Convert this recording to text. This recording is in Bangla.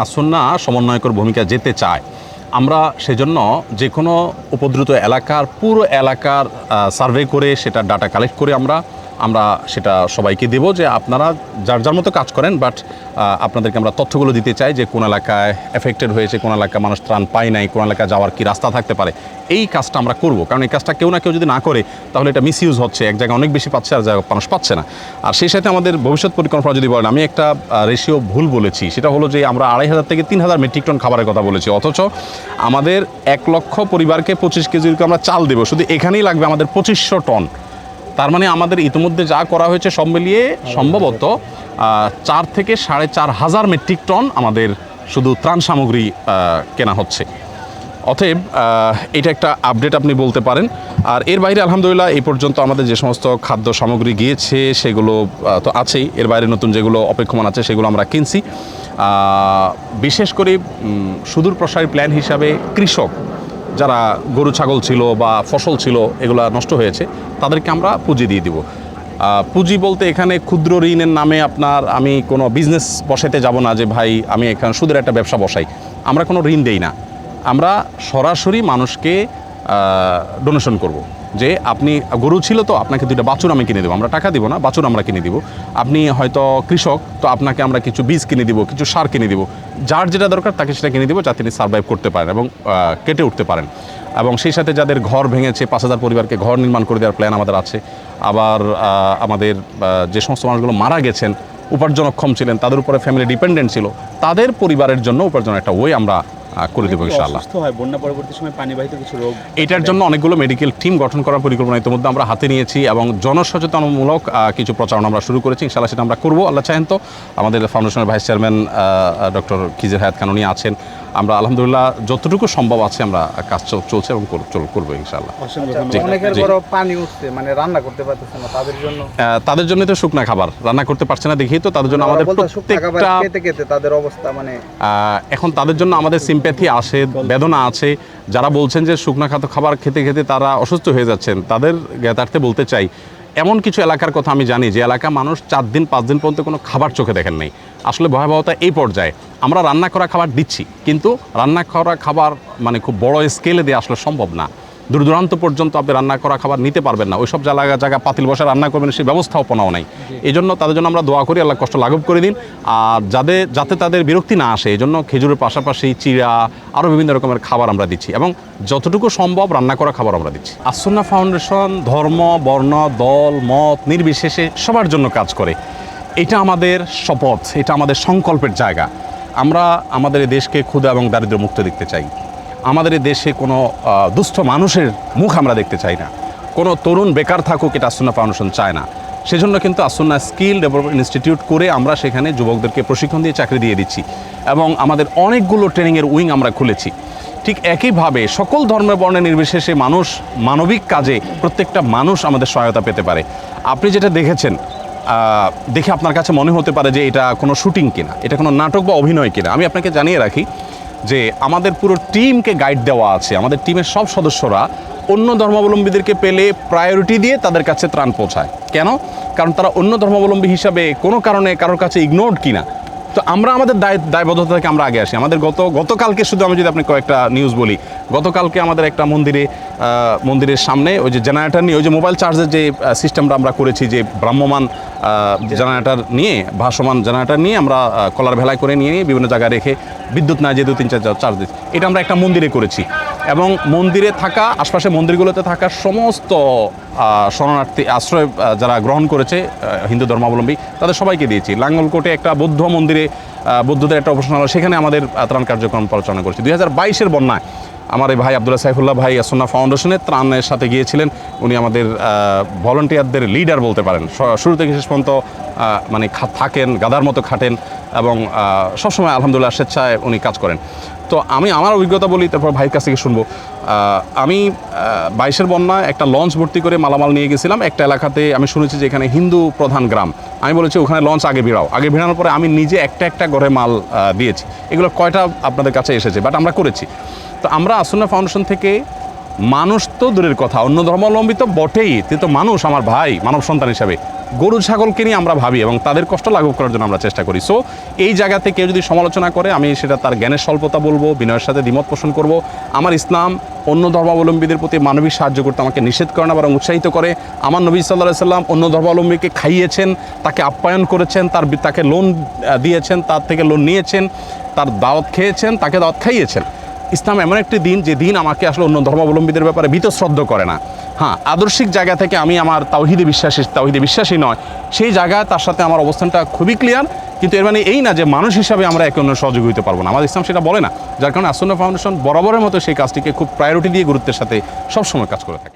আসন্না সমন্বয়কর ভূমিকা যেতে চায়। আমরা সেজন্য যে কোনো উপদ্রুত এলাকার পুরো এলাকার সার্ভে করে সেটা ডাটা কালেক্ট করে আমরা সেটা সবাইকে দেব যে আপনারা যার যার মতো কাজ করেন, বাট আপনাদেরকে আমরা তথ্যগুলো দিতে চাই যে কোন এলাকায় এফেক্টেড হয়েছে, কোন এলাকায় মানুষ ত্রাণ পায় নাই, কোন এলাকায় যাওয়ার কি রাস্তা থাকতে পারে। এই কাজটা আমরা করব, কারণ এই কাজটা কেউ না কেউ যদি না করে তাহলে এটা মিসইউজ হচ্ছে, এক জায়গায় অনেক বেশি পাচ্ছে আর জায়গায় মানুষ পাচ্ছে না। আর সেই সাথে আমাদের ভবিষ্যৎ পরিকল্পনা যদি বলেন, আমি একটা রেশিও ভুল বলেছি, সেটা হলো যে আমরা 2,500 থেকে 3,000 মেট্রিক টন খাবারের কথা বলেছি, অথচ আমাদের 1 লক্ষ পরিবারকে 25 কেজি আমরা চাল দেবো, শুধু এখানেই লাগবে আমাদের 2500 টন। তার মানে আমাদের ইতিমধ্যে যা করা হয়েছে সব মিলিয়ে সম্ভবত 4 থেকে 4,500 মেট্রিক টন আমাদের শুধু ত্রাণ সামগ্রী কেনা হচ্ছে। অতএব এটা একটা আপডেট আপনি বলতে পারেন। আর এর বাইরে আলহামদুলিল্লাহ এই পর্যন্ত আমাদের যে সমস্ত খাদ্য সামগ্রী গিয়েছে সেগুলো তো আছেই, এর বাইরে নতুন যেগুলো অপেক্ষমান আছে সেগুলো আমরা কিনছি। বিশেষ করে সুদূর প্রসারী প্ল্যান হিসাবে কৃষক যারা গরু ছাগল ছিল বা ফসল ছিল এগুলো নষ্ট হয়েছে, তাদেরকে আমরা পুঁজি দিয়ে দিব। পুঁজি বলতে এখানে ক্ষুদ্র ঋণের নামে আমি কোনো বিজনেস বসাইতে যাব না যে ভাই আমি এখানে সুদের একটা ব্যবসা বসাই, আমরা কোনো ঋণ দেই না। আমরা সরাসরি মানুষকে ডোনেশন করব, যে আপনি গরু ছিল তো আপনাকে 2টা বাছুর আমি কিনে দেবো, আমরা টাকা দিব না, বাছুর আমরা কিনে দিব। আপনি হয়তো কৃষক, তো আপনাকে আমরা কিছু বীজ কিনে দিব, কিছু সার কিনে দিব, যার যেটা দরকার তাকে সেটা কিনে দিব, যাতে তিনি সার্ভাইভ করতে পারেন এবং কেটে উঠতে পারেন। এবং সেই সাথে যাদের ঘর ভেঙেছে 5,000 পরিবারকে ঘর নির্মাণ করে দেওয়ার প্ল্যান আমাদের আছে। আবার আমাদের যে সমস্ত মানুষগুলো মারা গেছেন, উপার্জনক্ষম ছিলেন, তাদের উপরে ফ্যামিলি ডিপেন্ডেন্ট ছিল, তাদের পরিবারের জন্য উপার্জনের একটা ওয়ে আমরা করে দেবো ইনশাআল্লাহ। বন্যা পরবর্তী সময় পানিবাহিত কিছু রোগ, এটার জন্য অনেকগুলো মেডিকেল টিম গঠন করার পরিকল্পনা ইতিমধ্যে আমরা হাতে নিয়েছি এবং জনসচেতনমূলক কিছু প্রচারণা আমরা শুরু করেছি। ইনশাআল্লাহ সেটা আমরা করবো, আল্লাহ চাহেন তো। আমাদের ফাউন্ডেশনের ভাইস চেয়ারম্যান ডক্টর খিজির হায়াত খান উনি আছেন। আমরা আলহামদুলিল্লাহ যতটুকু সম্ভব আছে আমরা কাজ চলছে এবং করবো ইনশাআল্লাহ। অনেকের বড় পানি উঠছে, মানে রান্না করতে পারতেছে না, তাদের জন্য তো শুকনা খাবার রান্না করতে পারছে না দেখি তো তাদের জন্য আমাদের প্রত্যেকটা খেতে তাদের অবস্থা, মানে এখন তাদের জন্য আমাদের সিম্প্যাথি আছে, বেদনা আছে। যারা বলছেন যে শুকনা খাবার খেতে খেতে তারা অসুস্থ হয়ে যাচ্ছেন, তাদের জ্ঞাতার্থে বলতে চাই, এমন কিছু এলাকার কথা আমি জানি যে এলাকা মানুষ 4 দিন 5 দিন পর্যন্ত কোনো খাবার চোখে দেখেন নাই। আসলে ভয়াবহতা এই পর্যায়ে। আমরা রান্না করা খাবার দিচ্ছি, কিন্তু রান্না করা খাবার মানে খুব বড় স্কেলে দিয়ে আসলে সম্ভব না। দূর দূরান্ত পর্যন্ত আপনি রান্না করা খাবার নিতে পারবেন না, ওইসব জায়গা পাতিল বসে রান্না করবেন সেই ব্যবস্থাপনাও নাই। এই জন্য তাদের জন্য আমরা দোয়া করি আল্লাহ কষ্ট লাঘব করে দিন। আর যাতে তাদের বিরক্তি না আসে এই জন্য খেজুরের পাশাপাশি চিড়া আরও বিভিন্ন রকমের খাবার আমরা দিচ্ছি এবং যতটুকু সম্ভব রান্না করা খাবার আমরা দিচ্ছি। আসন্না ফাউন্ডেশন ধর্ম, বর্ণ, দল, মত নির্বিশেষে সবার জন্য কাজ করে। এটা আমাদের শপথ, এটা আমাদের সংকল্পের জায়গা। আমরা আমাদের এই দেশকে ক্ষুধা এবং দারিদ্র্য মুক্ত দেখতে চাই। আমাদের এই দেশে কোনো দুস্থ মানুষের মুখ আমরা দেখতে চাই না, কোনো তরুণ বেকার থাকুক এটা আসন্না ফাউন্ডেশন চায় না। সেজন্য কিন্তু আসন্না স্কিল ডেভেলপমেন্ট ইনস্টিটিউট করে আমরা সেখানে যুবকদেরকে প্রশিক্ষণ দিয়ে চাকরি দিয়ে দিচ্ছি এবং আমাদের অনেকগুলো ট্রেনিংয়ের উইং আমরা খুলেছি। ঠিক একইভাবে সকল ধর্মের বর্ণে নির্বিশেষে মানুষ মানবিক কাজে প্রত্যেকটা মানুষ আমাদের সহায়তা পেতে পারে। আপনি যেটা দেখেছেন দেখে আপনার কাছে মনে হতে পারে যে এটা কোনো শুটিং কিনা, এটা কোনো নাটক বা অভিনয় কিনা। আমি আপনাকে জানিয়ে রাখি যে আমাদের পুরো টিমকে গাইড দেওয়া আছে। আমাদের টিমের সব সদস্যরা অন্য ধর্মাবলম্বীদেরকে পেলে প্রায়োরিটি দিয়ে তাদের কাছে ত্রাণ পৌঁছায়। কেন? কারণ তারা অন্য ধর্মাবলম্বী হিসাবে কোনো কারণে কারোর কাছে ইগনোরড কিনা। তো আমরা আমাদের দায়বদ্ধতা থেকে আমরা আগে আসি। আমাদের গতকালকে শুধু আমি যদি আপনি কয়েকটা নিউজ বলি, গতকালকে আমাদের একটা মন্দিরের সামনে ওই যে জেনারেটর নিয়ে, ওই যে মোবাইল চার্জের যে সিস্টেমটা আমরা করেছি, যে ভ্রাম্যমান জেনারেটর নিয়ে, ভাসমান জেনারেটর নিয়ে আমরা কলার ভেলায় করে নিয়ে বিভিন্ন জায়গায় রেখে বিদ্যুৎ না যে 2-3 চার্জ দিচ্ছি, এটা আমরা একটা মন্দিরে করেছি। এবং মন্দিরে থাকা আশপাশে মন্দিরগুলোতে থাকা সমস্ত শরণার্থী আশ্রয় যারা গ্রহণ করেছে হিন্দু ধর্মাবলম্বী তাদের সবাইকে দিয়েছি। লাঙ্গলকোটে একটা বৌদ্ধ মন্দিরে বৌদ্ধদের একটা উপাসনালয়, সেখানে আমাদের ত্রাণ কার্যক্রম পরিচালনা করেছি। 2022-এর বন্যায় আমার এই ভাই আব্দুল্লাহ সাইফুল্লাহ ভাই আসন্না ফাউন্ডেশনে ত্রাণের সাথে গিয়েছিলেন। উনি আমাদের ভলান্টিয়ারদের লিডার বলতে পারেন, শুরু থেকে শেষ পর্যন্ত মানে থাকেন, গাদার মতো খাটেন এবং সবসময় আলহামদুলিল্লাহ স্বেচ্ছায় উনি কাজ করেন। তো আমি আমার অভিজ্ঞতা বলি, তারপর ভাইয়ের কাছ থেকে শুনবো। আমি 22-এর বন্যায় একটা লঞ্চ ভর্তি করে মালামাল নিয়ে গেছিলাম একটা এলাকাতে। আমি শুনেছি যে এখানে হিন্দু প্রধান গ্রাম। আমি বলেছি ওখানে লঞ্চ আগে ভিড়ানোর পরে আমি নিজে একটা ঘরে মাল দিয়েছি। এগুলো কয়টা আপনাদের কাছে এসেছে, বাট আমরা করেছি। তো আমরা আসন্না ফাউন্ডেশন থেকে মানুষ তো দূরের কথা, অন্য ধর্মাবলম্বী তো বটেই, কিন্তু মানুষ আমার ভাই, মানব সন্তান হিসাবে গরু ছাগলকে নিয়ে আমরা ভাবি এবং তাদের কষ্ট লাঘব করার জন্য আমরা চেষ্টা করি। সো এই জায়গা থেকে কেউ যদি সমালোচনা করে আমি সেটা তার জ্ঞানের স্বল্পতা বলবো, বিনয়ের সাথে দ্বিমত পোষণ করব। আমার ইসলাম অন্য ধর্মাবলম্বীদের প্রতি মানবিক সাহায্য করতে আমাকে নিষেধ করে না, বরং উৎসাহিত করে। আমার নবী সাল্লাল্লাহু আলাইহি সাল্লাম অন্য ধর্মাবলম্বীকে খাইয়েছেন, তাকে আপ্যায়ন করেছেন, তাকে লোন দিয়েছেন, তার থেকে লোন নিয়েছেন, তার দাওয়াত খেয়েছেন, তাকে দাওয়াত খাইয়েছেন। ইসলাম এমন একটি দিন যে দিন আমাকে আসলে অন্য ধর্মাবলম্বীদের ব্যাপারে বীতশ্রদ্ধ করে না। হ্যাঁ, আদর্শিক জায়গা থেকে আমি আমার তাওহীদে বিশ্বাসী নয়, সেই জায়গায় তার সাথে আমার অবস্থানটা খুবই ক্লিয়ার। কিন্তু এর মানে এই না যে মানুষ হিসাবে আমরা একে অন্য সহযোগী হতে পারবো না, আমাদের ইসলাম সেটা বলে না। যার কারণে আসুন্নাহ ফাউন্ডেশন বরাবরের মতো সেই কাজটিকে খুব প্রায়োরিটি দিয়ে গুরুত্বের সাথে সবসময় কাজ করে থাকে।